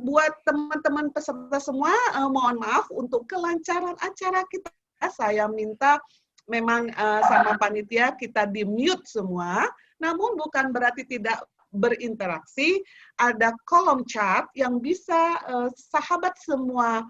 buat teman-teman peserta semua, mohon maaf untuk kelancaran acara kita. Saya minta memang sama panitia kita di-mute semua, namun bukan berarti tidak berinteraksi. Ada kolom chat yang bisa sahabat semua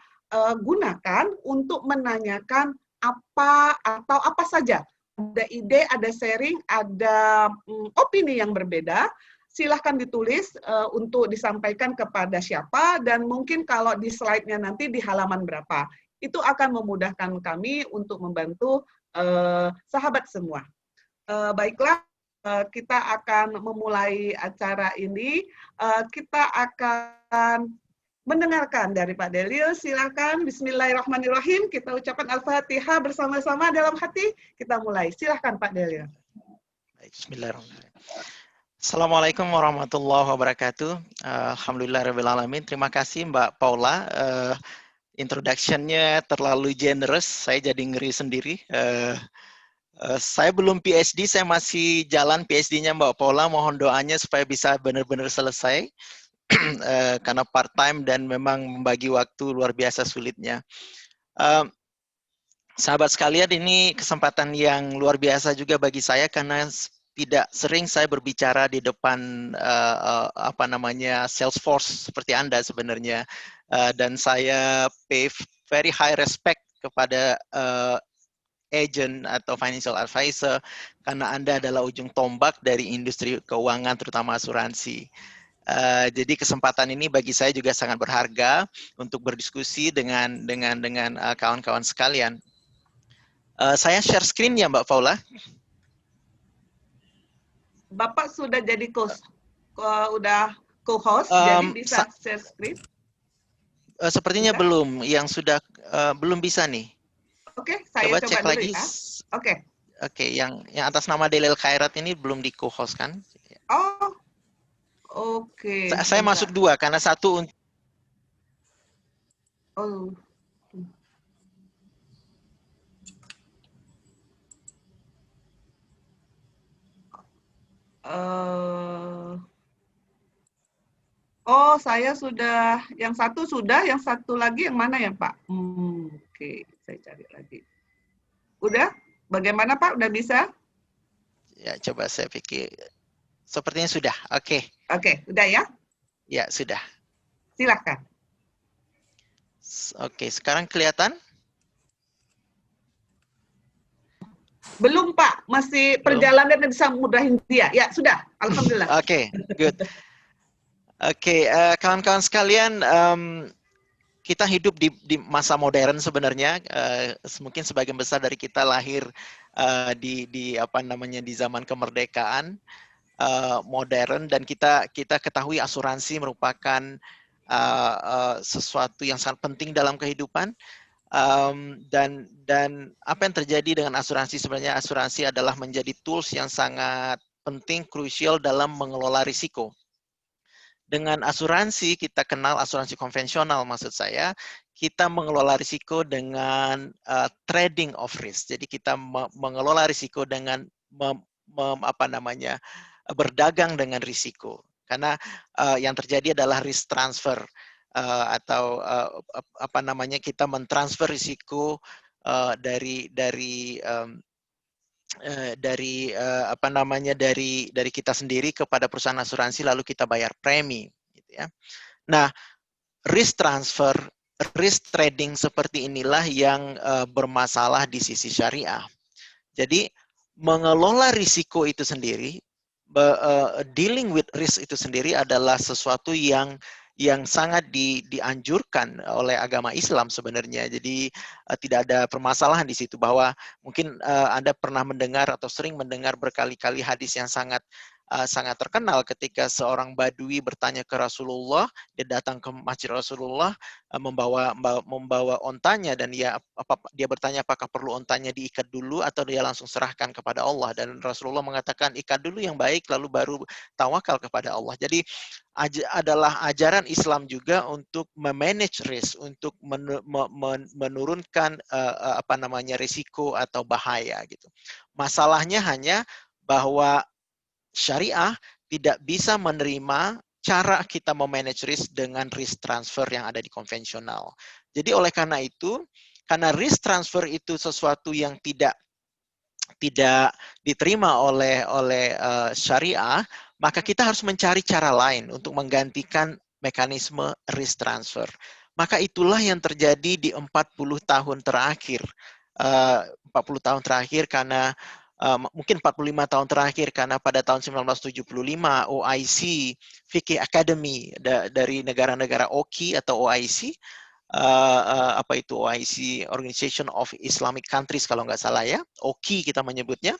gunakan untuk menanyakan apa atau apa saja. Ada ide, ada sharing, ada opini yang berbeda. Silahkan ditulis untuk disampaikan kepada siapa, dan mungkin kalau di slide-nya nanti di halaman berapa. Itu akan memudahkan kami untuk membantu sahabat semua. Baiklah, kita akan memulai acara ini. Kita akan mendengarkan dari Pak Delil. Silakan, bismillahirrahmanirrahim. Kita ucapkan Al-Fatihah bersama-sama dalam hati. Kita mulai. Silakan Pak Delil. Bismillahirrahmanirrahim. Assalamualaikum warahmatullahi wabarakatuh. Alhamdulillahirrahmanirrahim. Terima kasih Mbak Paula. Introduction-nya terlalu generous. Saya jadi ngeri sendiri. Saya belum PhD, saya masih jalan PhD-nya Mbak Paula. Mohon doanya supaya bisa benar-benar selesai. Karena part-time dan memang membagi waktu luar biasa sulitnya. Sahabat sekalian, ini kesempatan yang luar biasa juga bagi saya karena tidak sering saya berbicara di depan Salesforce seperti Anda sebenarnya, dan saya pay very high respect kepada agent atau financial advisor karena Anda adalah ujung tombak dari industri keuangan terutama asuransi. Jadi kesempatan ini bagi saya juga sangat berharga untuk berdiskusi dengan kawan-kawan sekalian. Saya share screen ya Mbak Paula. Bapak sudah jadi co-host, jadi bisa share screen? Sepertinya bisa? Belum, yang sudah belum bisa nih. Oke, saya coba cek dulu lagi. Ya. Oke. Oke, yang atas nama Delil Khairat ini belum di co-host kan? Oh, oke. Saya masuk 2 karena 1 untuk. Oh. Oh, saya sudah, yang satu sudah, yang satu lagi yang mana ya Pak? Oke, saya cari lagi. Udah? Bagaimana Pak? Udah bisa? Ya, coba saya pikir. Sepertinya sudah. Oke. Oke, udah ya? Ya, sudah. Silakan. Oke, sekarang kelihatan? Belum Pak, masih perjalanan dan Samudra Hindia. Ya, sudah. Alhamdulillah. Oke, good. Oke, kawan-kawan sekalian, kita hidup di masa modern sebenarnya. Mungkin sebagian besar dari kita lahir di zaman kemerdekaan modern, dan kita ketahui asuransi merupakan sesuatu yang sangat penting dalam kehidupan. Dan apa yang terjadi dengan asuransi, sebenarnya asuransi adalah menjadi tools yang sangat penting, krusial dalam mengelola risiko. Dengan asuransi, kita kenal asuransi konvensional, maksud saya, kita mengelola risiko dengan trading of risk. Jadi kita mengelola risiko dengan berdagang dengan risiko. Karena yang terjadi adalah risk transfer, atau kita mentransfer risiko dari kita sendiri kepada perusahaan asuransi, lalu kita bayar premi, gitu ya. Nah, risk transfer, risk trading seperti inilah yang bermasalah di sisi syariah. Jadi mengelola risiko itu sendiri, dealing with risk itu sendiri adalah sesuatu yang sangat dianjurkan oleh agama Islam sebenarnya. Jadi tidak ada permasalahan di situ, bahwa mungkin Anda pernah mendengar atau sering mendengar berkali-kali hadis yang sangat terkenal ketika seorang badui bertanya ke Rasulullah. Dia datang ke masjid Rasulullah membawa ontanya, dan dia bertanya apakah perlu ontanya diikat dulu atau dia langsung serahkan kepada Allah, dan Rasulullah mengatakan ikat dulu yang baik lalu baru tawakal kepada Allah. Jadi adalah ajaran Islam juga untuk memanage risk, untuk menurunkan risiko atau bahaya gitu. Masalahnya hanya bahwa syariah tidak bisa menerima cara kita memanage risk dengan risk transfer yang ada di konvensional. Jadi oleh karena itu, karena risk transfer itu sesuatu yang tidak diterima oleh syariah, maka kita harus mencari cara lain untuk menggantikan mekanisme risk transfer. Maka itulah yang terjadi di 40 tahun terakhir. 40 tahun terakhir karena mungkin 45 tahun terakhir karena pada tahun 1975 OIC Fiqh Academy dari negara-negara OKI atau OIC apa itu OIC Organization of Islamic Countries kalau nggak salah ya, OKI kita menyebutnya,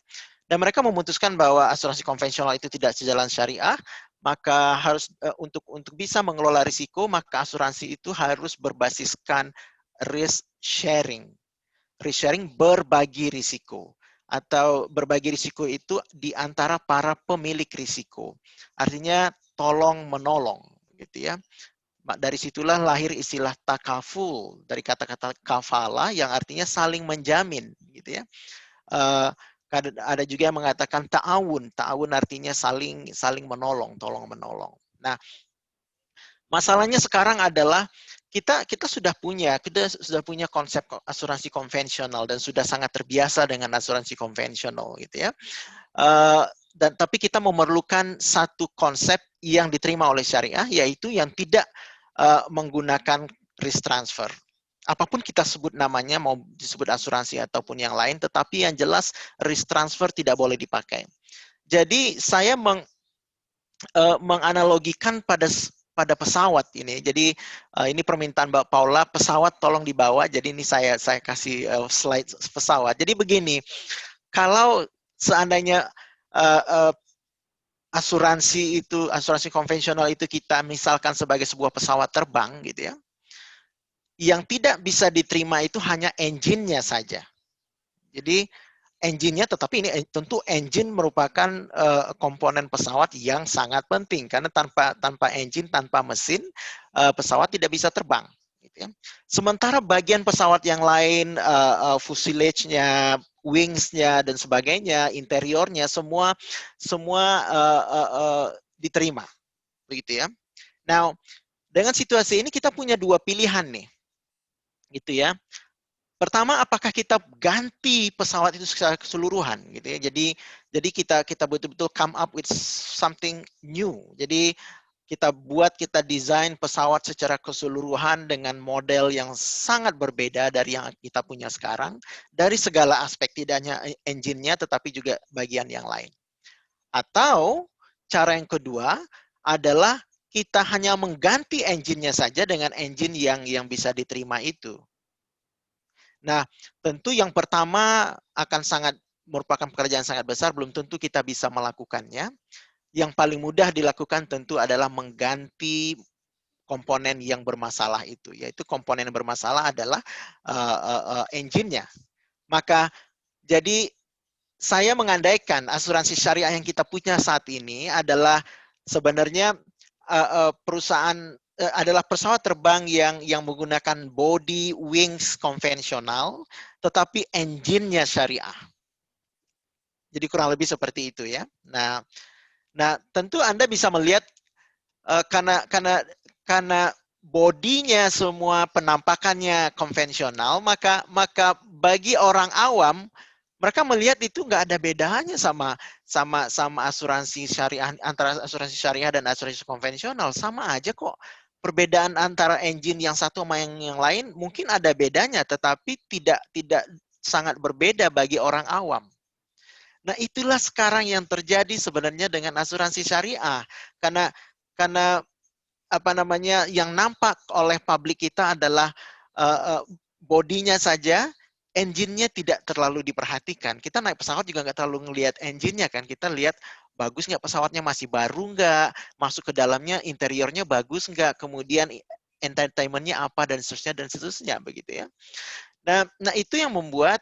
dan mereka memutuskan bahwa asuransi konvensional itu tidak sejalan syariah, maka harus untuk bisa mengelola risiko, maka asuransi itu harus berbasiskan risk sharing. Risk sharing berbagi risiko, atau berbagi risiko itu di antara para pemilik risiko. Artinya tolong menolong gitu ya. Dari situlah lahir istilah takaful, dari kata-kata kafala yang artinya saling menjamin gitu ya. Ada juga yang mengatakan ta'awun. Ta'awun artinya saling menolong, tolong menolong. Nah, masalahnya sekarang adalah kita sudah punya konsep asuransi konvensional dan sudah sangat terbiasa dengan asuransi konvensional gitu ya. Tapi kita memerlukan satu konsep yang diterima oleh syariah, yaitu yang tidak menggunakan risk transfer. Apapun kita sebut namanya, mau disebut asuransi ataupun yang lain, tetapi yang jelas risk transfer tidak boleh dipakai. Jadi saya menganalogikan pada pesawat ini. Jadi ini permintaan Mbak Paula, pesawat tolong dibawa. Jadi ini saya kasih slide pesawat. Jadi begini, kalau seandainya asuransi konvensional itu kita misalkan sebagai sebuah pesawat terbang gitu ya, yang tidak bisa diterima itu hanya engine-nya saja. Jadi engine-nya, tetapi ini tentu engine merupakan komponen pesawat yang sangat penting, karena tanpa engine, tanpa mesin, pesawat tidak bisa terbang. Gitu ya. Sementara bagian pesawat yang lain, fuselage-nya, wings-nya dan sebagainya, interiornya semua diterima, begitu ya. Nah, dengan situasi ini kita punya dua pilihan nih, gitu ya. Pertama, apakah kita ganti pesawat itu secara keseluruhan, gitu ya. Jadi kita betul-betul come up with something new. Jadi kita desain pesawat secara keseluruhan dengan model yang sangat berbeda dari yang kita punya sekarang, dari segala aspek, tidak hanya engine-nya tetapi juga bagian yang lain. Atau cara yang kedua adalah kita hanya mengganti engine-nya saja dengan engine yang bisa diterima itu. Nah, tentu yang pertama akan merupakan pekerjaan sangat besar, belum tentu kita bisa melakukannya. Yang paling mudah dilakukan tentu adalah mengganti komponen yang bermasalah itu, yaitu komponen yang bermasalah adalah engine-nya. Maka jadi saya mengandaikan asuransi syariah yang kita punya saat ini adalah sebenarnya perusahaan adalah pesawat terbang yang menggunakan body wings konvensional, tetapi engine-nya syariah. Jadi kurang lebih seperti itu ya. Nah, tentu Anda bisa melihat karena bodinya semua penampakannya konvensional, maka bagi orang awam mereka melihat itu nggak ada bedanya sama asuransi syariah, antara asuransi syariah dan asuransi konvensional, sama aja kok. Perbedaan antara engine yang satu sama yang lain mungkin ada bedanya, tetapi tidak sangat berbeda bagi orang awam. Nah, itulah sekarang yang terjadi sebenarnya dengan asuransi syariah. Karena apa namanya, yang nampak oleh publik kita adalah bodinya saja, engine-nya tidak terlalu diperhatikan. Kita naik pesawat juga nggak terlalu ngelihat engine-nya kan. Kita lihat bagus nggak pesawatnya, masih baru nggak, masuk ke dalamnya, interiornya bagus nggak, kemudian entertainment-nya apa, dan seterusnya begitu ya. Nah itu yang membuat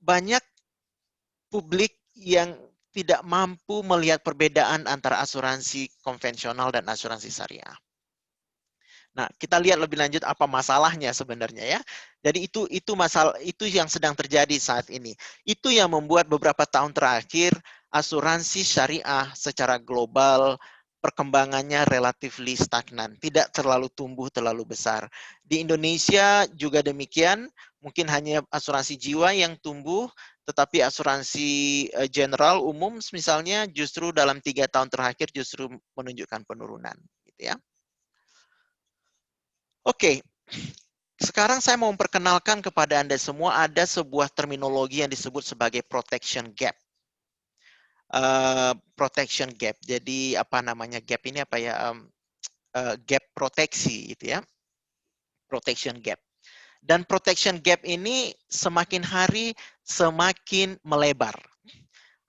banyak publik yang tidak mampu melihat perbedaan antara asuransi konvensional dan asuransi syariah. Nah, kita lihat lebih lanjut apa masalahnya sebenarnya ya. Jadi itu yang sedang terjadi saat ini. Itu yang membuat beberapa tahun terakhir asuransi syariah secara global perkembangannya relatively stagnan, tidak terlalu tumbuh terlalu besar. Di Indonesia juga demikian, mungkin hanya asuransi jiwa yang tumbuh, tetapi asuransi general umum misalnya justru dalam 3 tahun terakhir justru menunjukkan penurunan, gitu ya. Oke, sekarang saya mau memperkenalkan kepada Anda semua ada sebuah terminologi yang disebut sebagai protection gap. Protection gap. Jadi apa namanya gap ini apa ya? Gap proteksi gitu ya. Protection gap. Dan protection gap ini semakin hari semakin melebar.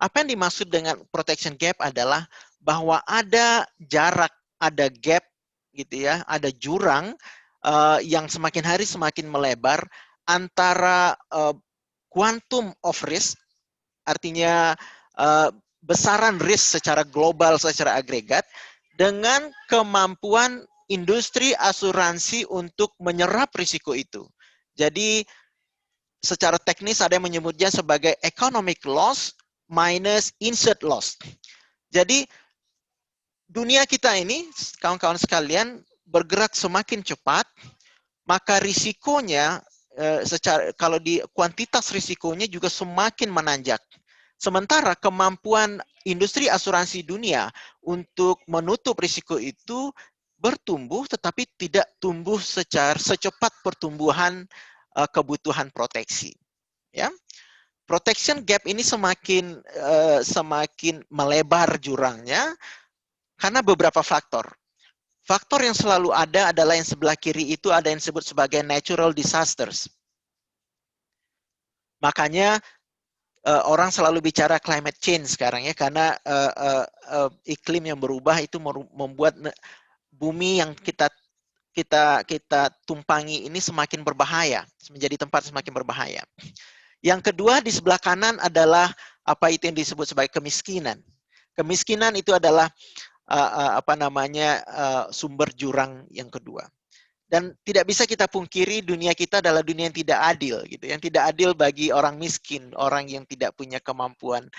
Apa yang dimaksud dengan protection gap adalah bahwa ada jarak, ada gap gitu ya, ada jurang yang semakin hari semakin melebar antara quantum of risk, artinya besaran risk secara global, secara agregat, dengan kemampuan industri asuransi untuk menyerap risiko itu. Jadi secara teknis ada yang menyebutnya sebagai economic loss minus insured loss. Jadi dunia kita ini, kawan-kawan sekalian, bergerak semakin cepat, maka risikonya secara kalau di kuantitas risikonya juga semakin menanjak. Sementara kemampuan industri asuransi dunia untuk menutup risiko itu bertumbuh tetapi tidak tumbuh secara secepat pertumbuhan kebutuhan proteksi. Ya. Protection gap ini semakin melebar jurangnya karena beberapa faktor. Faktor yang selalu ada adalah yang sebelah kiri itu ada yang disebut sebagai natural disasters. Makanya orang selalu bicara climate change sekarang ya, karena iklim yang berubah itu membuat bumi yang kita tumpangi ini semakin berbahaya, menjadi tempat semakin berbahaya. Yang kedua di sebelah kanan adalah apa itu yang disebut sebagai kemiskinan. Kemiskinan itu adalah sumber jurang yang kedua. Dan tidak bisa kita pungkiri dunia kita adalah dunia yang tidak adil, gitu. Yang tidak adil bagi orang miskin, orang yang tidak punya kemampuan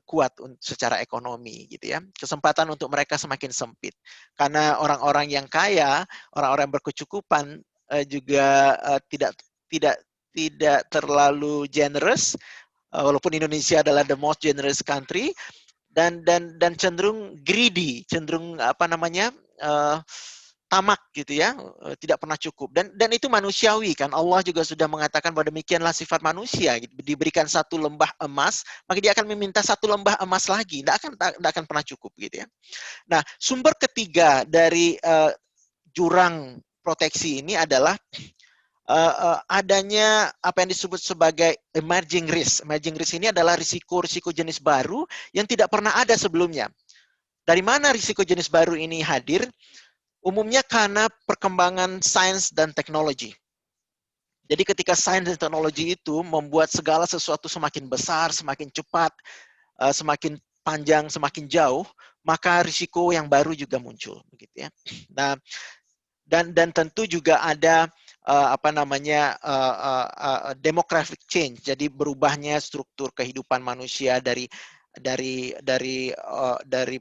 kuat secara ekonomi, gitu ya. Kesempatan untuk mereka semakin sempit. Karena orang-orang yang kaya, orang-orang yang berkecukupan juga tidak terlalu generous, walaupun Indonesia adalah the most generous country, dan cenderung greedy, cenderung tamak gitu ya, tidak pernah cukup, dan itu manusiawi kan. Allah juga sudah mengatakan bahwa demikianlah sifat manusia, gitu. Diberikan satu lembah emas maka dia akan meminta satu lembah emas lagi, tidak akan pernah cukup gitu ya. Nah, sumber ketiga dari jurang proteksi ini adalah adanya apa yang disebut sebagai emerging risk. Emerging risk ini adalah risiko-risiko jenis baru yang tidak pernah ada sebelumnya. Dari mana risiko jenis baru ini hadir? Umumnya karena perkembangan sains dan teknologi. Jadi ketika sains dan teknologi itu membuat segala sesuatu semakin besar, semakin cepat, semakin panjang, semakin jauh, maka risiko yang baru juga muncul, begitu ya. Nah, dan tentu juga ada demographic change, jadi berubahnya struktur kehidupan manusia dari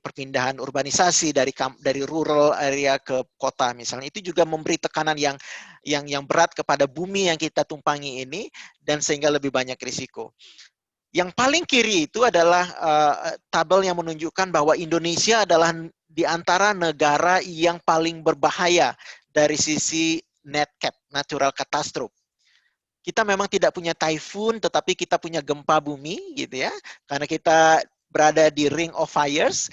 perpindahan urbanisasi dari rural area ke kota misalnya, itu juga memberi tekanan yang berat kepada bumi yang kita tumpangi ini, dan sehingga lebih banyak risiko. Yang paling kiri itu adalah tabel yang menunjukkan bahwa Indonesia adalah di antara negara yang paling berbahaya dari sisi net cat, natural catastrophe. Kita memang tidak punya typhoon, tetapi kita punya gempa bumi, gitu ya. Karena kita berada di ring of fires,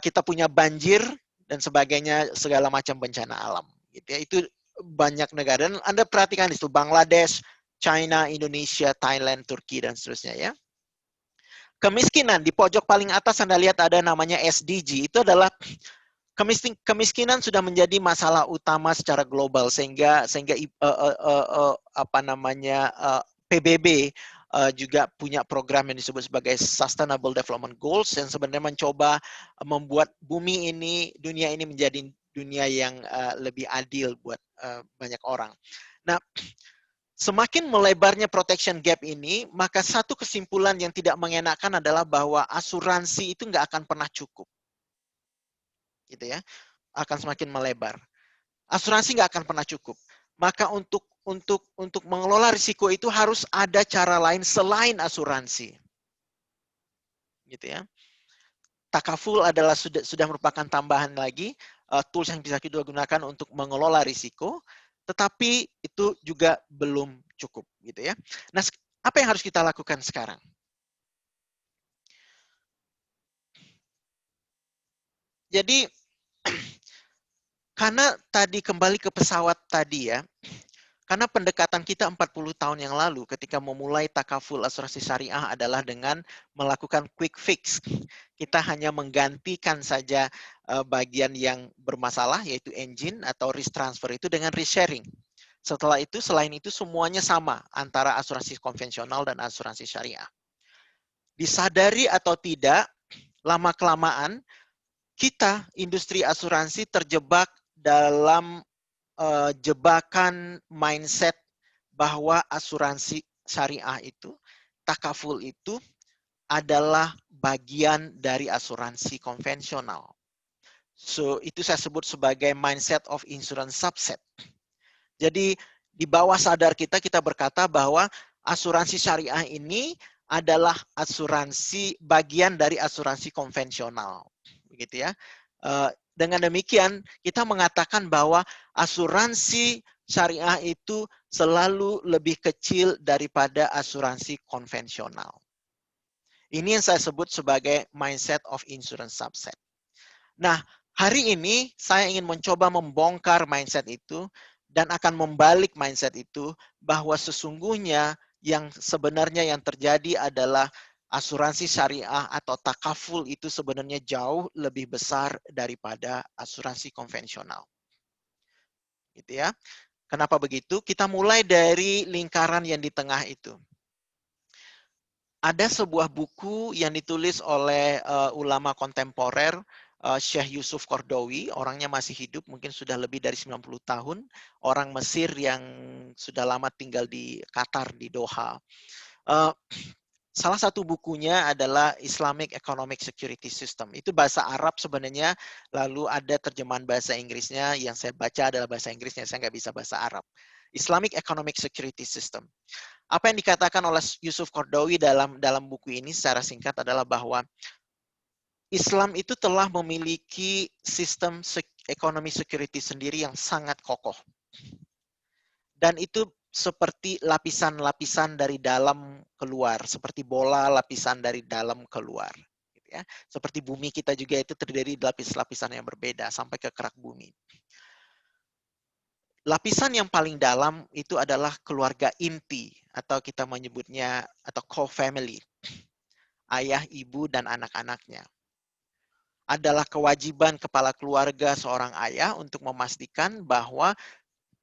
kita punya banjir dan sebagainya, segala macam bencana alam, gitu ya. Itu banyak negara. Dan Anda perhatikan di situ Bangladesh, China, Indonesia, Thailand, Turki, dan seterusnya ya. Kemiskinan di pojok paling atas Anda lihat ada namanya SDG. Itu adalah kemiskinan sudah menjadi masalah utama secara global, sehingga PBB juga punya program yang disebut sebagai Sustainable Development Goals yang sebenarnya mencoba membuat dunia ini menjadi dunia yang lebih adil buat banyak orang. Nah, semakin melebarnya protection gap ini, maka satu kesimpulan yang tidak mengenakan adalah bahwa asuransi itu nggak akan pernah cukup. gitu ya, akan semakin melebar. Asuransi nggak akan pernah cukup. Maka untuk mengelola risiko itu harus ada cara lain selain asuransi, gitu ya. Takaful adalah sudah merupakan tambahan lagi tools yang bisa kita gunakan untuk mengelola risiko, tetapi itu juga belum cukup, gitu ya. Nah, apa yang harus kita lakukan sekarang? Jadi karena tadi kembali ke pesawat tadi ya, karena pendekatan kita 40 tahun yang lalu ketika memulai takaful asuransi syariah adalah dengan melakukan quick fix. Kita hanya menggantikan saja bagian yang bermasalah, yaitu engine atau risk transfer itu dengan risk sharing. Setelah itu, selain itu semuanya sama antara asuransi konvensional dan asuransi syariah. Disadari atau tidak, lama-kelamaan kita, industri asuransi, terjebak dalam jebakan mindset bahwa asuransi syariah itu, takaful itu adalah bagian dari asuransi konvensional. So, itu saya sebut sebagai mindset of insurance subset. Jadi, di bawah sadar kita berkata bahwa asuransi syariah ini adalah asuransi bagian dari asuransi konvensional. Begitu ya. Dengan demikian, kita mengatakan bahwa asuransi syariah itu selalu lebih kecil daripada asuransi konvensional. Ini yang saya sebut sebagai mindset of insurance subset. Nah, hari ini saya ingin mencoba membongkar mindset itu dan akan membalik mindset itu bahwa sesungguhnya yang sebenarnya yang terjadi adalah asuransi syariah atau takaful itu sebenarnya jauh lebih besar daripada asuransi konvensional. Gitu ya. Kenapa begitu? Kita mulai dari lingkaran yang di tengah itu. Ada sebuah buku yang ditulis oleh ulama kontemporer, Syekh Yusuf Qaradawi, orangnya masih hidup, mungkin sudah lebih dari 90 tahun, orang Mesir yang sudah lama tinggal di Qatar, di Doha. Salah satu bukunya adalah Islamic Economic Security System. Itu bahasa Arab sebenarnya, lalu ada terjemahan bahasa Inggrisnya, yang saya baca adalah bahasa Inggrisnya, saya nggak bisa bahasa Arab. Islamic Economic Security System. Apa yang dikatakan oleh Yusuf Qaradawi dalam buku ini secara singkat adalah bahwa Islam itu telah memiliki sistem ekonomi security sendiri yang sangat kokoh. Dan itu seperti lapisan-lapisan dari dalam keluar, seperti bola lapisan dari dalam keluar. Gitu ya. Seperti bumi kita juga itu terdiri dari lapis-lapisan yang berbeda sampai ke kerak bumi. Lapisan yang paling dalam itu adalah keluarga inti atau kita menyebutnya atau core family. Ayah, ibu, dan anak-anaknya. Adalah kewajiban kepala keluarga seorang ayah untuk memastikan bahwa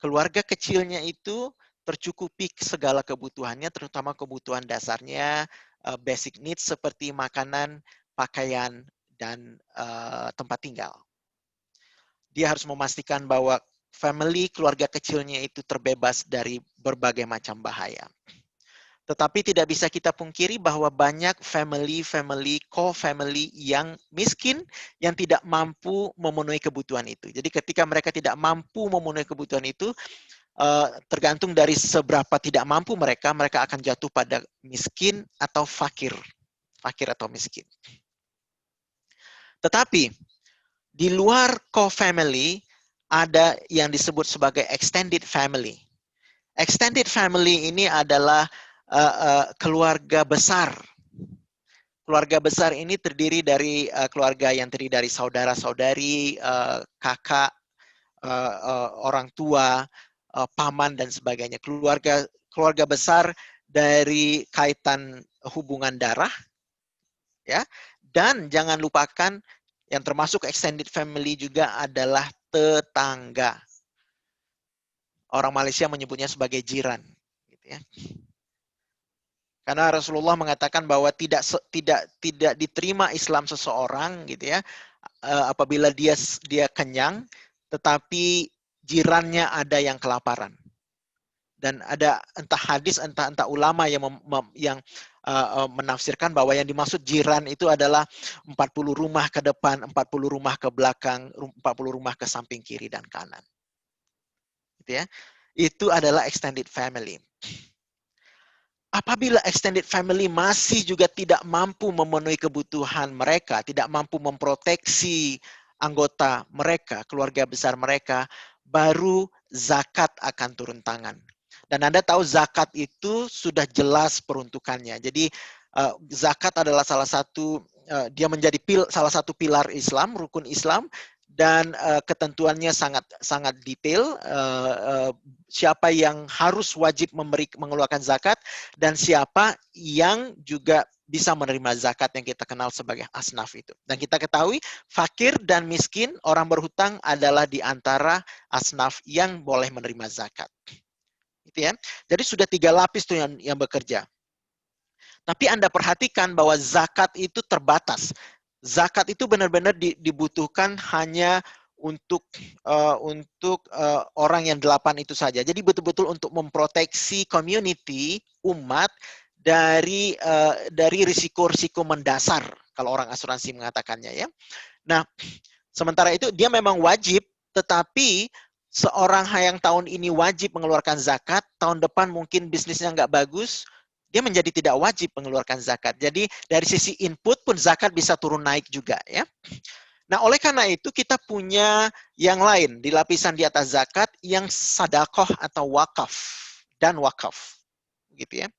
keluarga kecilnya itu tercukupi segala kebutuhannya, terutama kebutuhan dasarnya, basic needs seperti makanan, pakaian, dan tempat tinggal. Dia harus memastikan bahwa family, keluarga kecilnya itu terbebas dari berbagai macam bahaya. Tetapi tidak bisa kita pungkiri bahwa banyak family, co-family yang miskin, yang tidak mampu memenuhi kebutuhan itu. Jadi ketika mereka tidak mampu memenuhi kebutuhan itu, tergantung dari seberapa tidak mampu mereka akan jatuh pada miskin atau fakir atau miskin. Tetapi di luar co-family ada yang disebut sebagai extended family. Extended family ini adalah keluarga besar. Keluarga besar ini terdiri dari keluarga yang terdiri dari saudara-saudari, kakak, orang tua, paman dan sebagainya. Keluarga besar dari kaitan hubungan darah, ya. Dan jangan lupakan yang termasuk extended family juga adalah tetangga. Orang Malaysia menyebutnya sebagai jiran, gitu ya. Karena Rasulullah mengatakan bahwa tidak diterima Islam seseorang, gitu ya, apabila dia kenyang, tetapi jirannya ada yang kelaparan. Dan ada entah hadis, entah ulama yang menafsirkan bahwa yang dimaksud jiran itu adalah 40 rumah ke depan, 40 rumah ke belakang, 40 rumah ke samping kiri dan kanan. Gitu ya. Itu adalah extended family. Apabila extended family masih juga tidak mampu memenuhi kebutuhan mereka, tidak mampu memproteksi anggota mereka, keluarga besar mereka, baru zakat akan turun tangan. Dan Anda tahu zakat itu sudah jelas peruntukannya. Jadi zakat adalah salah satu, dia menjadi salah satu pilar Islam, rukun Islam, dan ketentuannya sangat detail. Siapa yang harus wajib mengeluarkan zakat dan siapa yang juga bisa menerima zakat yang kita kenal sebagai asnaf itu. Dan kita ketahui fakir dan miskin, orang berhutang adalah di antara asnaf yang boleh menerima zakat. Gitu ya. Jadi sudah 3 lapis tuh yang bekerja. Tapi Anda perhatikan bahwa zakat itu terbatas. Zakat itu benar-benar dibutuhkan hanya untuk orang yang 8 itu saja. Jadi betul-betul untuk memproteksi community, umat dari risiko-risiko mendasar kalau orang asuransi mengatakannya ya. Nah, sementara itu dia memang wajib, tetapi seorang yang tahun ini wajib mengeluarkan zakat, tahun depan mungkin bisnisnya nggak bagus, dia menjadi tidak wajib mengeluarkan zakat. Jadi dari sisi input pun zakat bisa turun naik juga ya. Nah, oleh karena itu kita punya yang lain di lapisan di atas zakat yang sedekah atau wakaf dan wakaf. Gitu ya.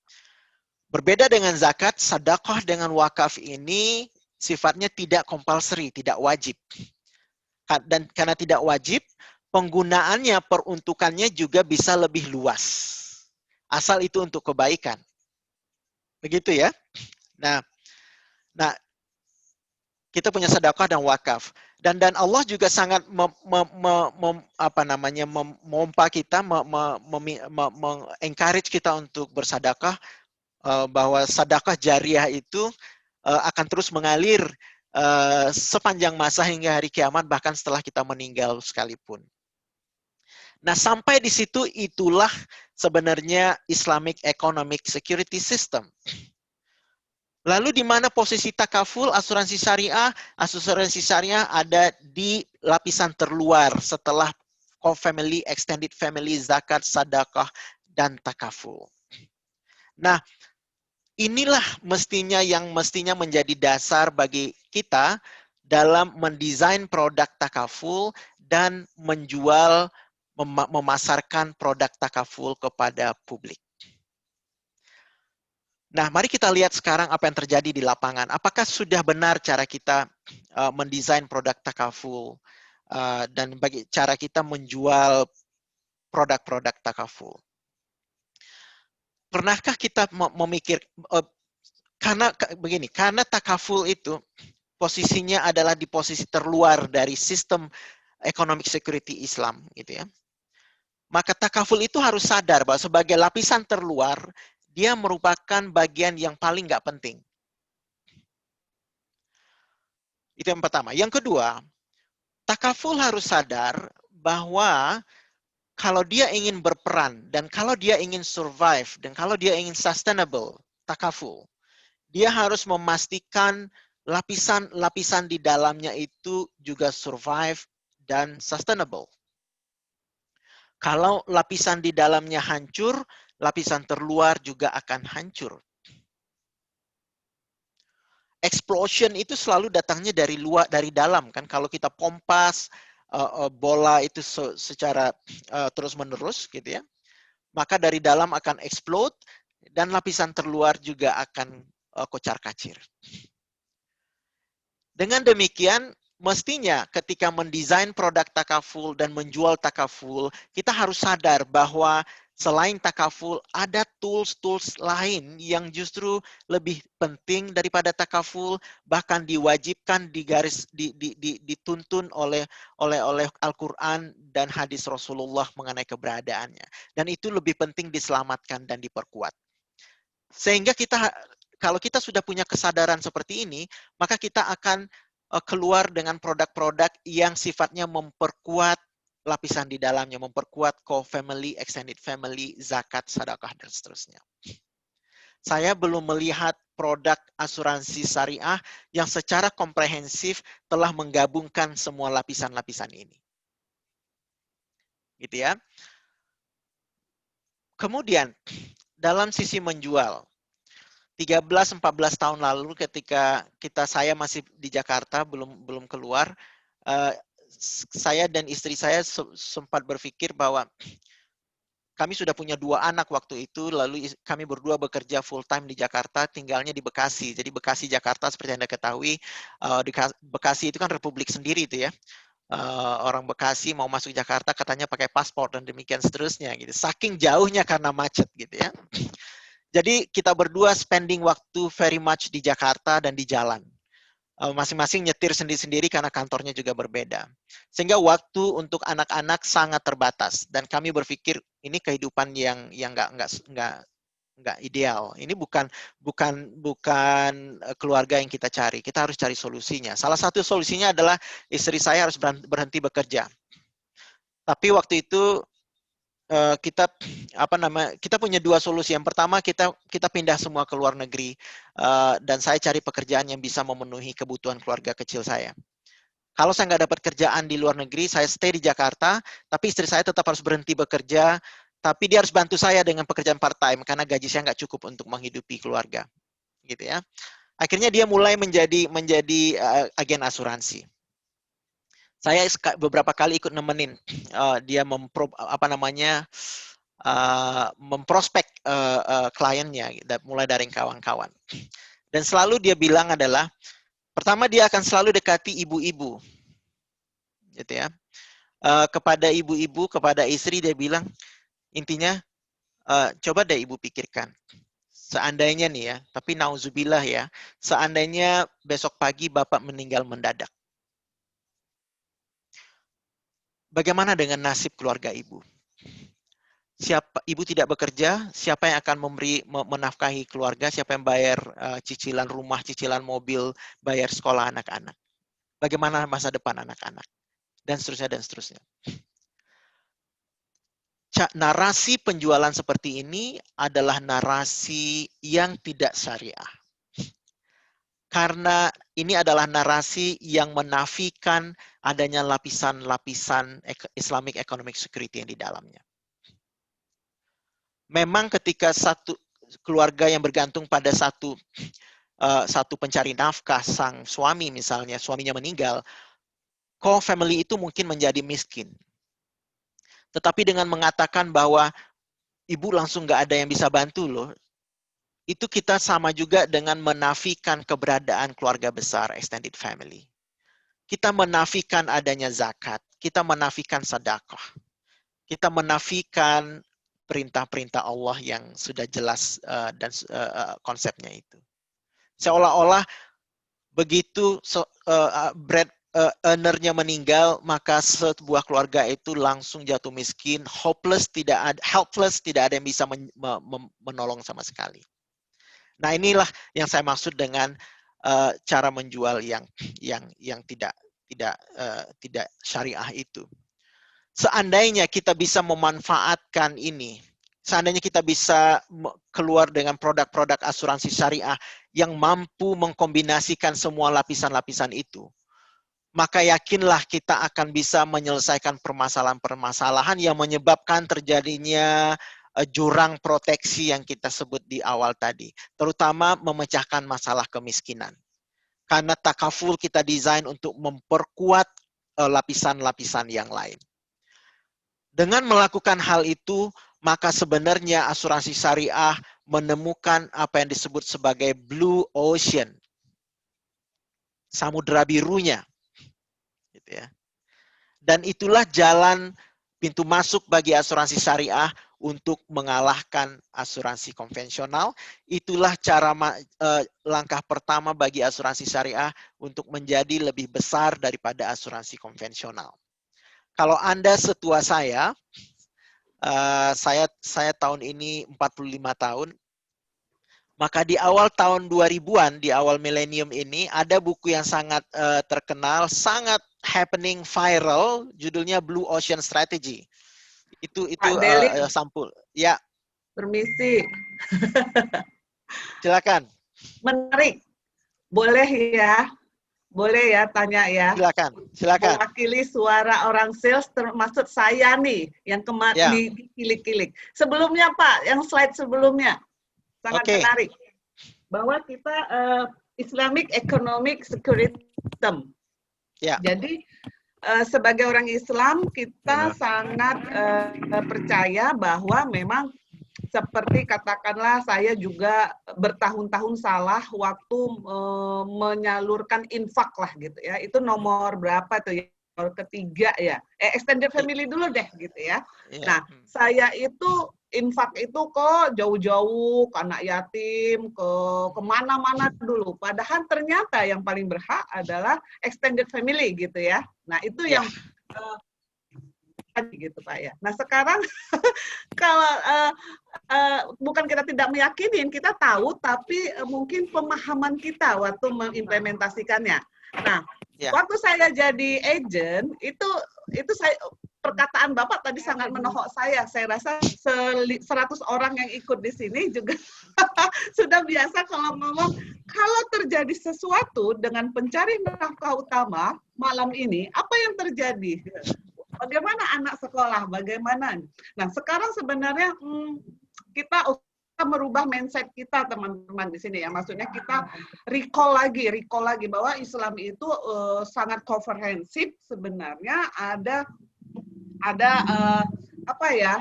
Berbeda dengan zakat, sedekah dengan wakaf ini sifatnya tidak compulsory, tidak wajib. Dan karena tidak wajib, penggunaannya, peruntukannya juga bisa lebih luas. Asal itu untuk kebaikan. Begitu ya. Nah, kita punya sedekah dan wakaf. Dan Allah juga sangat memompa kita, encourage kita untuk bersedekah, bahwa sedekah jariah itu akan terus mengalir sepanjang masa hingga hari kiamat, bahkan setelah kita meninggal sekalipun. Nah, sampai di situ itulah sebenarnya Islamic Economic Security System. Lalu di mana posisi takaful, asuransi syariah? Asuransi syariah ada di lapisan terluar setelah family, extended family, zakat, sedekah, dan takaful. Nah, inilah yang mestinya menjadi dasar bagi kita dalam mendesain produk takaful dan menjual, memasarkan produk takaful kepada publik. Nah, mari kita lihat sekarang apa yang terjadi di lapangan. Apakah sudah benar cara kita mendesain produk takaful dan cara kita menjual produk-produk takaful? Pernahkah kita memikir, karena takaful itu posisinya adalah di posisi terluar dari sistem economic security Islam, gitu ya. Maka takaful itu harus sadar bahwa sebagai lapisan terluar, dia merupakan bagian yang paling nggak penting. Itu yang pertama. Yang kedua, takaful harus sadar bahwa kalau dia ingin berperan, dan kalau dia ingin survive, dan kalau dia ingin sustainable, takaful, dia harus memastikan lapisan-lapisan di dalamnya itu juga survive dan sustainable. Kalau lapisan di dalamnya hancur, lapisan terluar juga akan hancur. Explosion itu selalu datangnya dari luar, dari dalam kan. Kalau kita pompas bola itu secara terus-menerus gitu ya, maka dari dalam akan explode dan lapisan terluar juga akan kocar-kacir. Dengan demikian, mestinya ketika mendesain produk takaful dan menjual takaful, kita harus sadar bahwa selain takaful, ada tools-tools lain yang justru lebih penting daripada takaful, bahkan diwajibkan dituntun oleh Al-Quran dan hadis Rasulullah mengenai keberadaannya. Dan itu lebih penting diselamatkan dan diperkuat. Sehingga kalau kita sudah punya kesadaran seperti ini, maka kita akan keluar dengan produk-produk yang sifatnya memperkuat lapisan di dalamnya, memperkuat co-family, extended family, zakat, sedekah, dan seterusnya. Saya belum melihat produk asuransi syariah yang secara komprehensif telah menggabungkan semua lapisan-lapisan ini. Gitu ya. Kemudian, dalam sisi menjual, 13-14 tahun lalu ketika saya masih di Jakarta, belum keluar, saya dan istri saya sempat berpikir bahwa kami sudah punya 2 anak waktu itu, lalu kami berdua bekerja full time di Jakarta, tinggalnya di Bekasi. Jadi Bekasi, Jakarta seperti Anda ketahui, Bekasi itu kan republik sendiri itu ya. Orang Bekasi mau masuk Jakarta katanya pakai paspor dan demikian seterusnya gitu. Saking jauhnya karena macet gitu ya. Jadi kita berdua spending waktu very much di Jakarta dan di jalan. Masing-masing nyetir sendiri-sendiri karena kantornya juga berbeda. Sehingga waktu untuk anak-anak sangat terbatas dan kami berpikir ini kehidupan yang nggak ideal. Ini bukan keluarga yang kita cari. Kita harus cari solusinya. Salah satu solusinya adalah istri saya harus berhenti bekerja. Tapi waktu itu kita punya 2 solusi. Yang pertama kita pindah semua ke luar negeri dan saya cari pekerjaan yang bisa memenuhi kebutuhan keluarga kecil saya. Kalau saya nggak dapat kerjaan di luar negeri, saya stay di Jakarta, tapi istri saya tetap harus berhenti bekerja, tapi dia harus bantu saya dengan pekerjaan part-time karena gaji saya nggak cukup untuk menghidupi keluarga, gitu ya. Akhirnya dia mulai menjadi agen asuransi. Saya beberapa kali ikut nemenin dia memprospek kliennya, mulai dari kawan-kawan. Dan selalu dia bilang adalah, pertama dia akan selalu dekati ibu-ibu, gitu ya. Kepada ibu-ibu, kepada istri dia bilang, intinya coba deh ibu pikirkan, seandainya nih ya, tapi nauzubillah ya, seandainya besok pagi bapak meninggal mendadak, bagaimana dengan nasib keluarga ibu? Ibu tidak bekerja, siapa yang akan menafkahi keluarga, siapa yang bayar cicilan rumah, cicilan mobil, bayar sekolah anak-anak? Bagaimana masa depan anak-anak? Dan seterusnya, dan seterusnya. Narasi penjualan seperti ini adalah narasi yang tidak syariah. Karena ini adalah narasi yang menafikan adanya lapisan-lapisan Islamic Economic Security yang di dalamnya. Memang ketika satu keluarga yang bergantung pada satu pencari nafkah, sang suami misalnya, suaminya meninggal, co-family itu mungkin menjadi miskin. Tetapi dengan mengatakan bahwa ibu langsung nggak ada yang bisa bantu loh, itu kita sama juga dengan menafikan keberadaan keluarga besar, extended family. Kita menafikan adanya zakat, kita menafikan sedekah, kita menafikan perintah-perintah Allah yang sudah jelas dan konsepnya itu. Seolah-olah begitu owner-nya meninggal, maka sebuah keluarga itu langsung jatuh miskin, helpless, tidak ada yang bisa menolong sama sekali. Nah, inilah yang saya maksud dengan cara menjual yang tidak syariah itu. Seandainya kita bisa memanfaatkan ini, seandainya kita bisa keluar dengan produk-produk asuransi syariah yang mampu mengkombinasikan semua lapisan-lapisan itu, maka yakinlah kita akan bisa menyelesaikan permasalahan-permasalahan yang menyebabkan terjadinya jurang proteksi yang kita sebut di awal tadi, terutama memecahkan masalah kemiskinan. Karena takaful kita desain untuk memperkuat lapisan-lapisan yang lain. Dengan melakukan hal itu, maka sebenarnya asuransi syariah menemukan apa yang disebut sebagai blue ocean, samudera birunya, gitu ya. Dan itulah jalan pintu masuk bagi asuransi syariah untuk mengalahkan asuransi konvensional. Itulah langkah pertama bagi asuransi syariah untuk menjadi lebih besar daripada asuransi konvensional. Kalau Anda setua saya tahun ini 45 tahun, maka di awal tahun 2000-an, di awal milenium ini, ada buku yang sangat terkenal, sangat happening viral, judulnya Blue Ocean Strategy. Itu Pak Deli, sampul. Ya, permisi. silakan. Menarik. Boleh ya tanya ya. Silakan. Mewakili suara orang sales termasuk saya nih yang kemarin dikilik-kilik. Sebelumnya Pak, yang slide sebelumnya sangat menarik bahwa kita Islamic Economic Security System. Jadi sebagai orang Islam kita sangat percaya bahwa memang seperti katakanlah saya juga bertahun-tahun salah waktu menyalurkan infak lah gitu ya. Itu nomor berapa tuh ya? Nomor ketiga ya. Extended family dulu deh gitu ya. Nah, saya itu infak itu kok jauh-jauh ke anak yatim, ke kemana-mana dulu. Padahal ternyata yang paling berhak adalah extended family gitu ya. Nah, itu yang gitu Pak ya. Nah sekarang kalau bukan kita tidak meyakinin, kita tahu, tapi mungkin pemahaman kita waktu mengimplementasikannya. Nah, waktu saya jadi agent itu saya perkataan Bapak tadi sangat menohok saya. Saya rasa 100 orang yang ikut di sini juga sudah biasa kalau ngomong kalau terjadi sesuatu dengan pencari nafkah utama malam ini, apa yang terjadi? Bagaimana anak sekolah? Bagaimana? Nah, sekarang sebenarnya kita merubah mindset kita, teman-teman di sini ya. Maksudnya kita recall lagi bahwa Islam itu sangat komprehensif. Sebenarnya ada apa ya?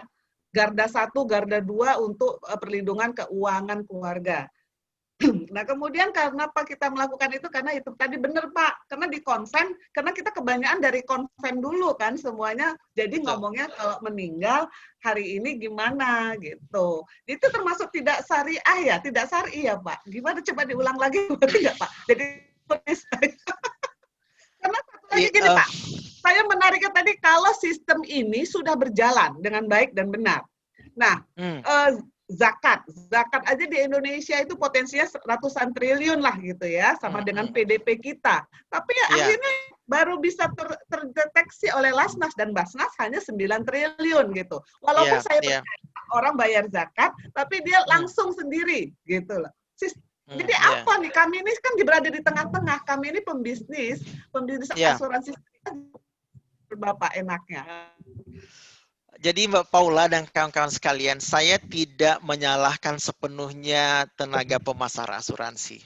Garda 1, garda 2 untuk perlindungan keuangan keluarga. Nah, kemudian kenapa kita melakukan itu? Karena itu tadi benar Pak, karena di konven, karena kita kebanyakan dari konven dulu kan semuanya, jadi ngomongnya kalau meninggal hari ini gimana gitu. Itu termasuk tidak syariah ya, tidak syar'i ya Pak. Gimana coba diulang lagi berarti nggak Pak? Jadi karena satu lagi gini Pak, saya menariknya tadi kalau sistem ini sudah berjalan dengan baik dan benar. Nah, zakat aja di Indonesia itu potensinya ratusan triliun lah gitu ya, sama dengan PDP kita. Tapi akhirnya baru bisa terdeteksi oleh Lasnas dan Basnas hanya 9 triliun gitu. Walaupun saya percaya orang bayar zakat, tapi dia langsung sendiri gitu loh. Jadi apa nih, kami ini kan berada di tengah-tengah, kami ini pembisnis asuransi Bapak enaknya. Jadi Mbak Paula dan kawan-kawan sekalian, saya tidak menyalahkan sepenuhnya tenaga pemasar asuransi.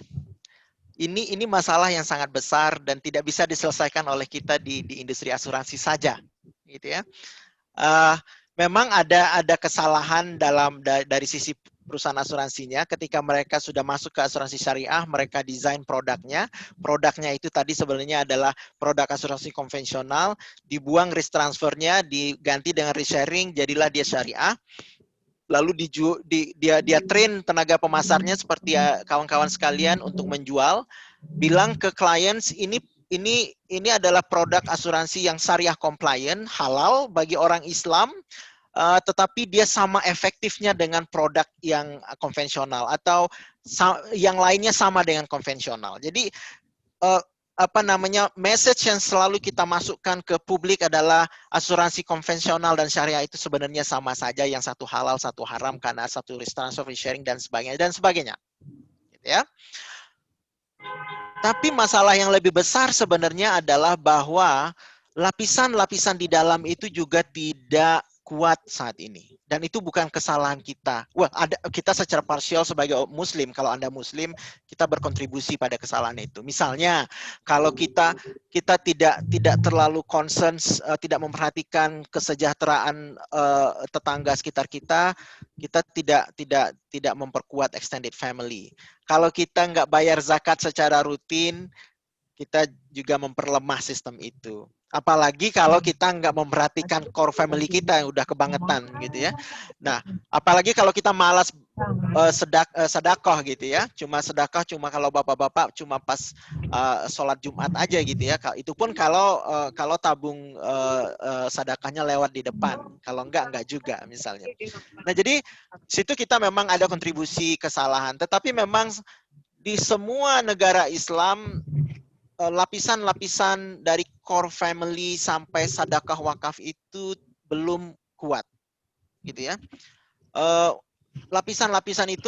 Ini masalah yang sangat besar dan tidak bisa diselesaikan oleh kita di industri asuransi saja, gitu ya. Memang ada kesalahan dari sisi perusahaan asuransinya ketika mereka sudah masuk ke asuransi syariah, mereka desain produknya itu tadi sebenarnya adalah produk asuransi konvensional, dibuang risk transfernya, diganti dengan risk sharing, jadilah dia syariah. Lalu dia train tenaga pemasarnya seperti kawan-kawan sekalian untuk menjual, bilang ke clients ini adalah produk asuransi yang syariah compliant, halal bagi orang Islam. Tetapi dia sama efektifnya dengan produk yang konvensional atau yang lainnya sama dengan konvensional. Jadi message yang selalu kita masukkan ke publik adalah asuransi konvensional dan syariah itu sebenarnya sama saja, yang satu halal, satu haram karena satu risk transfer, sharing dan sebagainya. Gitu ya. Tapi masalah yang lebih besar sebenarnya adalah bahwa lapisan-lapisan di dalam itu juga tidak kuat saat ini, dan itu bukan kesalahan kita. Kita secara parsial sebagai Muslim, kalau Anda Muslim, kita berkontribusi pada kesalahan itu. Misalnya, kalau kita tidak terlalu concern, tidak memperhatikan kesejahteraan tetangga sekitar kita tidak memperkuat extended family. Kalau kita nggak bayar zakat secara rutin, kita juga memperlemah sistem itu. Apalagi kalau kita nggak memperhatikan core family kita yang udah kebangetan gitu ya. Nah, apalagi kalau kita malas sedekah gitu ya. Sedekah cuma kalau bapak-bapak cuma pas sholat Jumat aja gitu ya. Itu pun kalau tabung sedekahnya lewat di depan. Kalau enggak juga misalnya. Nah, jadi situ kita memang ada kontribusi kesalahan. Tetapi memang di semua negara Islam lapisan-lapisan dari core family sampai sedekah wakaf itu belum kuat, gitu ya. Lapisan-lapisan itu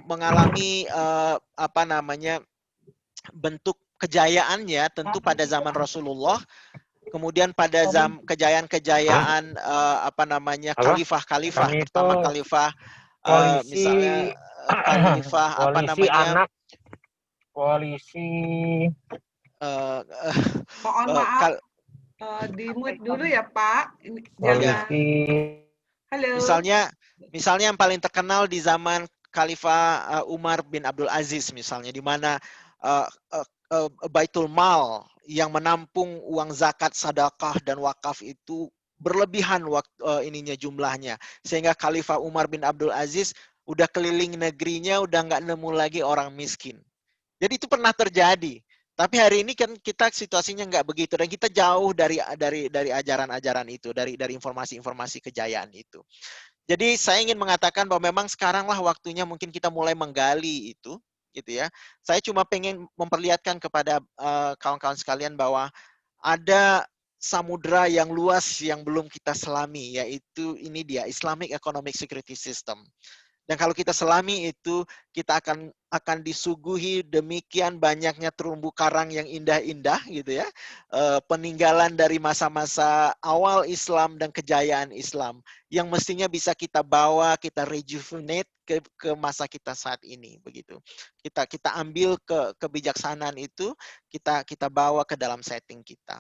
mengalami apa namanya bentuk kejayaannya tentu pada zaman Rasulullah, kemudian pada kejayaan-kejayaan apa namanya khalifah-khalifah, Kami itu terutama khalifah koalisi misalnya khalifah apa koalisi namanya anak, koalisi Mohon maaf, di-mute dulu ya Pak. Ini jangan. koalisi Halo. Misalnya yang paling terkenal di zaman Khalifah Umar bin Abdul Aziz misalnya, di mana Baitul Mal yang menampung uang zakat, sedekah dan wakaf itu berlebihan ininya jumlahnya, sehingga Khalifah Umar bin Abdul Aziz udah keliling negerinya udah nggak nemu lagi orang miskin. Jadi itu pernah terjadi. Tapi hari ini kan kita situasinya nggak begitu dan kita jauh dari ajaran-ajaran itu, dari informasi-informasi kejayaan itu. Jadi saya ingin mengatakan bahwa memang sekaranglah waktunya mungkin kita mulai menggali itu, gitu ya. Saya cuma pengen memperlihatkan kepada kawan-kawan sekalian bahwa ada samudra yang luas yang belum kita selami, yaitu ini dia Islamic Economic Security System. Dan kalau kita selami itu, kita akan disuguhi demikian banyaknya terumbu karang yang indah-indah, gitu ya, peninggalan dari masa-masa awal Islam dan kejayaan Islam, yang mestinya bisa kita bawa, kita rejuvenate ke masa kita saat ini, begitu. Kita ambil kebijaksanaan itu, kita bawa ke dalam setting kita.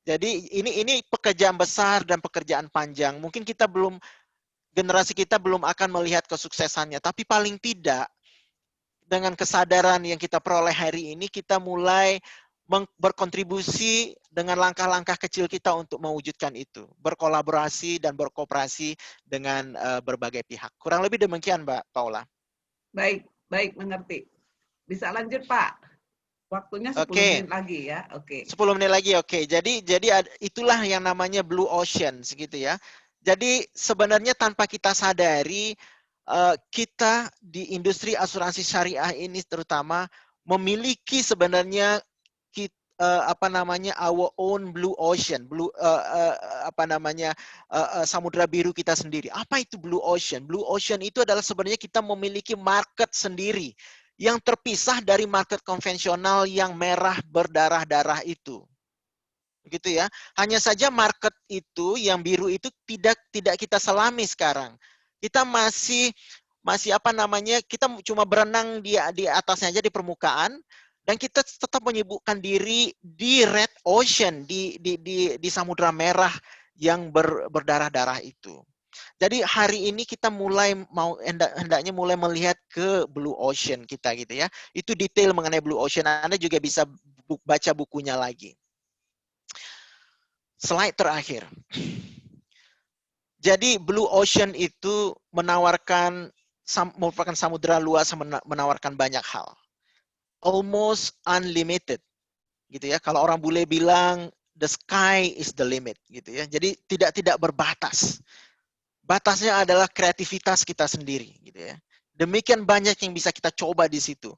Jadi ini pekerjaan besar dan pekerjaan panjang. Mungkin generasi kita belum akan melihat kesuksesannya, tapi paling tidak dengan kesadaran yang kita peroleh hari ini, kita mulai berkontribusi dengan langkah-langkah kecil kita untuk mewujudkan itu, berkolaborasi dan berkooperasi dengan berbagai pihak. Kurang lebih demikian, Mbak Paula. Baik, mengerti. Bisa lanjut, Pak. Waktunya 10 menit lagi ya. Oke. 10 menit lagi, oke. Jadi itulah yang namanya blue ocean, gitu ya. Jadi sebenarnya tanpa kita sadari, kita di industri asuransi syariah ini terutama memiliki sebenarnya our own blue ocean, samudra biru kita sendiri. Apa itu blue ocean? Blue ocean itu adalah sebenarnya kita memiliki market sendiri yang terpisah dari market konvensional yang merah berdarah-darah itu. Begitu ya. Hanya saja market itu yang biru itu tidak kita selami sekarang. Kita masih kita cuma berenang di atasnya aja di permukaan, dan kita tetap menyibukkan diri di red ocean, di samudra merah yang berdarah-darah itu. Jadi hari ini kita hendaknya mulai melihat ke blue ocean kita, gitu ya. Itu detail mengenai blue ocean. Anda juga bisa baca bukunya lagi. Slide terakhir. Jadi blue ocean itu merupakan samudera luas, menawarkan banyak hal. Almost unlimited, gitu ya. Kalau orang bule bilang the sky is the limit, gitu ya. Jadi tidak berbatas. Batasnya adalah kreativitas kita sendiri, gitu ya. Demikian banyak yang bisa kita coba di situ.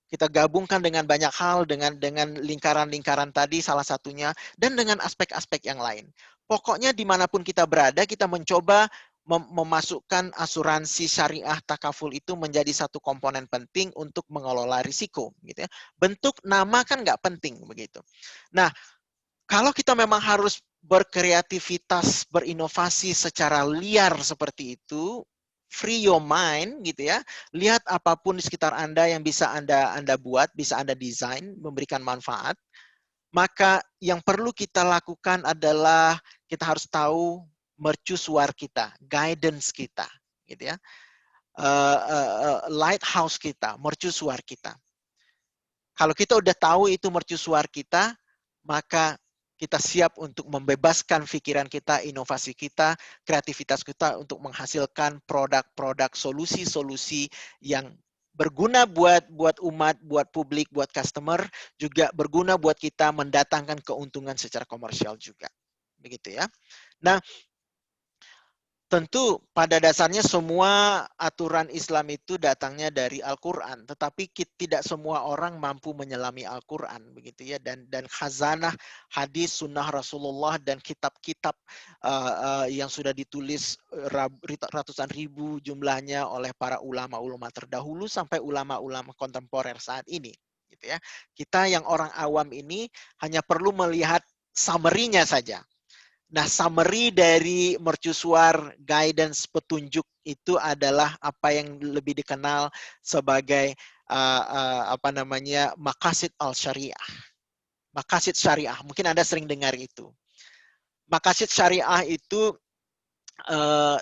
Kita gabungkan dengan banyak hal, dengan lingkaran-lingkaran tadi salah satunya, dan dengan aspek-aspek yang lain. Pokoknya dimanapun kita berada, kita mencoba memasukkan asuransi syariah takaful itu menjadi satu komponen penting untuk mengelola risiko. Gitu ya. Bentuk nama kan nggak penting begitu. Nah, kalau kita memang harus berkreativitas, berinovasi secara liar seperti itu, free your mind, gitu ya. Lihat apapun di sekitar Anda yang bisa Anda buat, bisa Anda desain, memberikan manfaat. Maka yang perlu kita lakukan adalah kita harus tahu mercusuar kita, guidance kita, gitu ya. Lighthouse kita, mercusuar kita. Kalau kita udah tahu itu mercusuar kita, maka kita siap untuk membebaskan pikiran kita, inovasi kita, kreativitas kita untuk menghasilkan produk-produk, solusi-solusi yang berguna buat umat, buat publik, buat customer, juga berguna buat kita mendatangkan keuntungan secara komersial juga. Begitu ya. Nah, tentu pada dasarnya semua aturan Islam itu datangnya dari Al-Quran, tetapi tidak semua orang mampu menyelami Al-Quran, begitu ya. Dan khazanah hadis, sunnah Rasulullah dan kitab-kitab yang sudah ditulis ratusan ribu jumlahnya oleh para ulama-ulama terdahulu sampai ulama-ulama kontemporer saat ini, gitu ya. Kita yang orang awam ini hanya perlu melihat summary-nya saja. Nah, summary dari mercusuar guidance petunjuk itu adalah apa yang lebih dikenal sebagai maqasid al-syariah. Maqasid syariah, mungkin Anda sering dengar itu. Maqasid syariah itu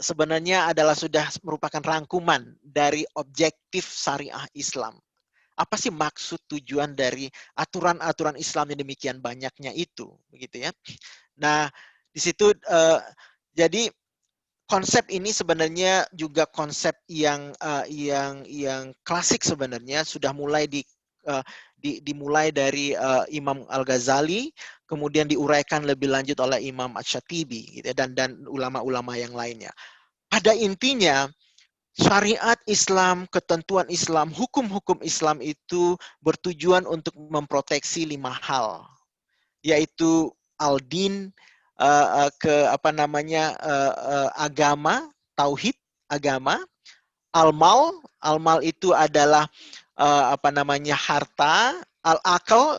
sebenarnya adalah sudah merupakan rangkuman dari objektif syariah Islam. Apa sih maksud tujuan dari aturan-aturan Islam yang demikian banyaknya itu, begitu ya? Nah, di situ jadi konsep ini sebenarnya juga konsep yang klasik sebenarnya, sudah mulai dimulai dari Imam Al-Ghazali, kemudian diuraikan lebih lanjut oleh Imam Asy-Syatibi, gitu, dan ulama-ulama yang lainnya. Pada intinya syariat Islam, ketentuan Islam, hukum-hukum Islam itu bertujuan untuk memproteksi 5 hal, yaitu al-din, agama, tauhid, agama, al-mal itu adalah harta, al-akal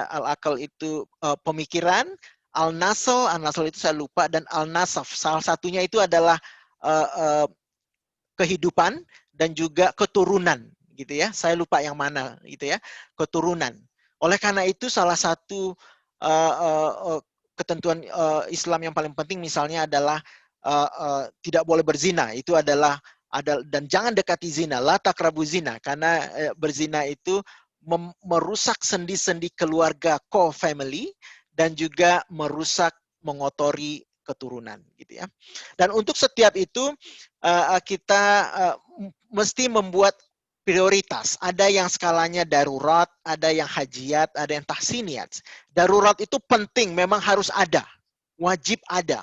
al-akal itu pemikiran, al-nasl itu saya lupa, dan al-nasaf salah satunya itu adalah kehidupan dan juga keturunan, gitu ya. Saya lupa yang mana, gitu ya. Keturunan. Oleh karena itu salah satu ketentuan Islam yang paling penting misalnya adalah tidak boleh berzina. Itu adalah dan jangan dekati zina, la taqrabu zina, karena berzina itu merusak sendi-sendi keluarga co-family dan juga merusak, mengotori keturunan, gitu ya. Dan untuk setiap itu kita mesti membuat prioritas. Ada yang skalanya darurat, ada yang hajiat, ada yang tahsiniyat. Darurat itu penting, memang harus ada, wajib ada.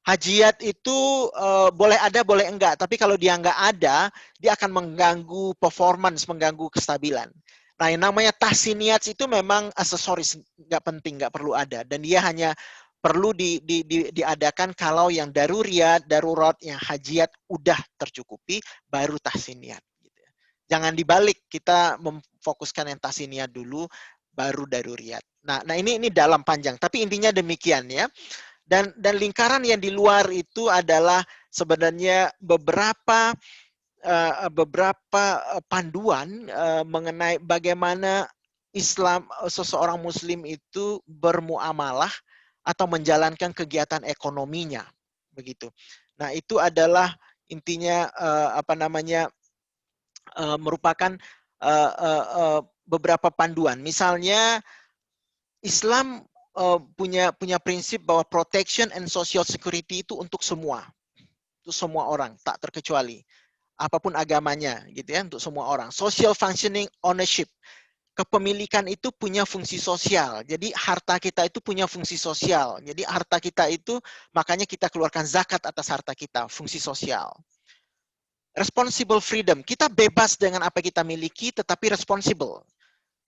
Hajiat itu boleh ada, boleh enggak. Tapi kalau dia enggak ada, dia akan mengganggu performance, mengganggu kestabilan. Nah, yang namanya tahsiniyat itu memang aksesoris, enggak penting, enggak perlu ada. Dan dia hanya perlu diadakan kalau yang darurat, yang hajiat udah tercukupi, baru tahsiniyat. Gitu. Jangan dibalik, kita memfokuskan yang tahsiniyat dulu, baru daruriyat. Nah, ini dalam panjang. Tapi intinya demikian ya. Dan lingkaran yang di luar itu adalah sebenarnya beberapa panduan mengenai bagaimana Islam, seseorang Muslim itu bermuamalah atau menjalankan kegiatan ekonominya, begitu. Nah, itu adalah intinya merupakan beberapa panduan. Misalnya Islam punya prinsip bahwa protection and social security itu untuk semua orang, tak terkecuali apapun agamanya, gitu ya, untuk semua orang. Social functioning ownership, kepemilikan itu punya fungsi sosial. Jadi harta kita itu punya fungsi sosial. Jadi harta kita itu makanya kita keluarkan zakat atas harta kita, fungsi sosial. Responsible freedom, kita bebas dengan apa kita miliki, tetapi responsible.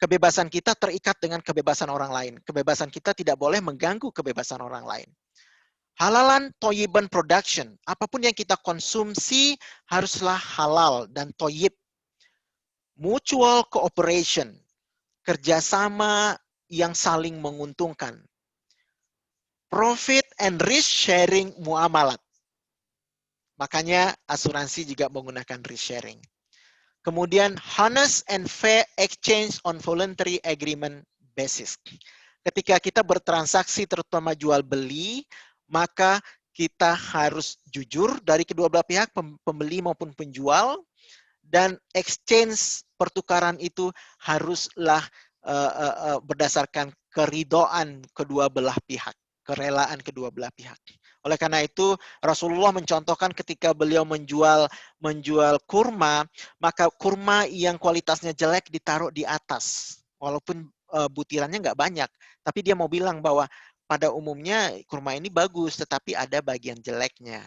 Kebebasan kita terikat dengan kebebasan orang lain. Kebebasan kita tidak boleh mengganggu kebebasan orang lain. Halalan toyiban production. Apapun yang kita konsumsi haruslah halal dan toyib. Mutual cooperation. Kerjasama yang saling menguntungkan. Profit and risk sharing muamalat. Makanya asuransi juga menggunakan risk sharing. Kemudian honest and fair exchange on voluntary agreement basis. Ketika kita bertransaksi terutama jual beli, maka kita harus jujur dari kedua belah pihak, pembeli maupun penjual, dan exchange pertukaran itu haruslah berdasarkan keridhaan kedua belah pihak, kerelaan kedua belah pihak. Oleh karena itu Rasulullah mencontohkan ketika beliau menjual kurma, maka kurma yang kualitasnya jelek ditaruh di atas, walaupun butirannya nggak banyak, Tapi dia mau bilang bahwa pada umumnya kurma ini bagus, tetapi ada bagian jeleknya.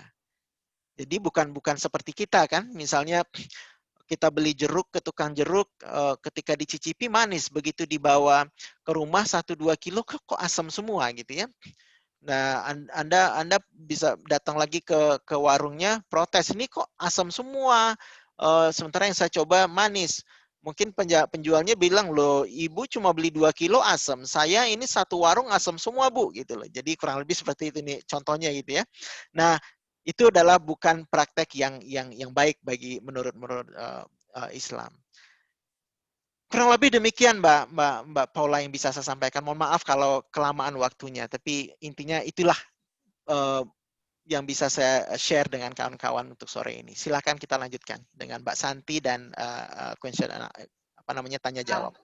Jadi bukan seperti kita kan, misalnya kita beli jeruk ke tukang jeruk, ketika dicicipi manis, begitu dibawa ke rumah 1-2 kilo kok asam semua gitu ya. Nah, Anda bisa datang lagi ke warungnya, protes, ini kok asam semua, sementara yang saya coba manis. Mungkin penjualnya bilang, loh ibu cuma beli 2 kilo asam, saya ini satu warung asam semua bu, gitu loh. Jadi kurang lebih seperti itu nih contohnya gitu ya. Nah, itu adalah bukan praktek yang baik bagi menurut Islam. Kurang lebih demikian Mbak Paula yang bisa saya sampaikan. Mohon maaf kalau kelamaan waktunya, tapi intinya itulah yang bisa saya share dengan kawan-kawan untuk sore ini. Silakan kita lanjutkan dengan Mbak Santi dan question, tanya jawab.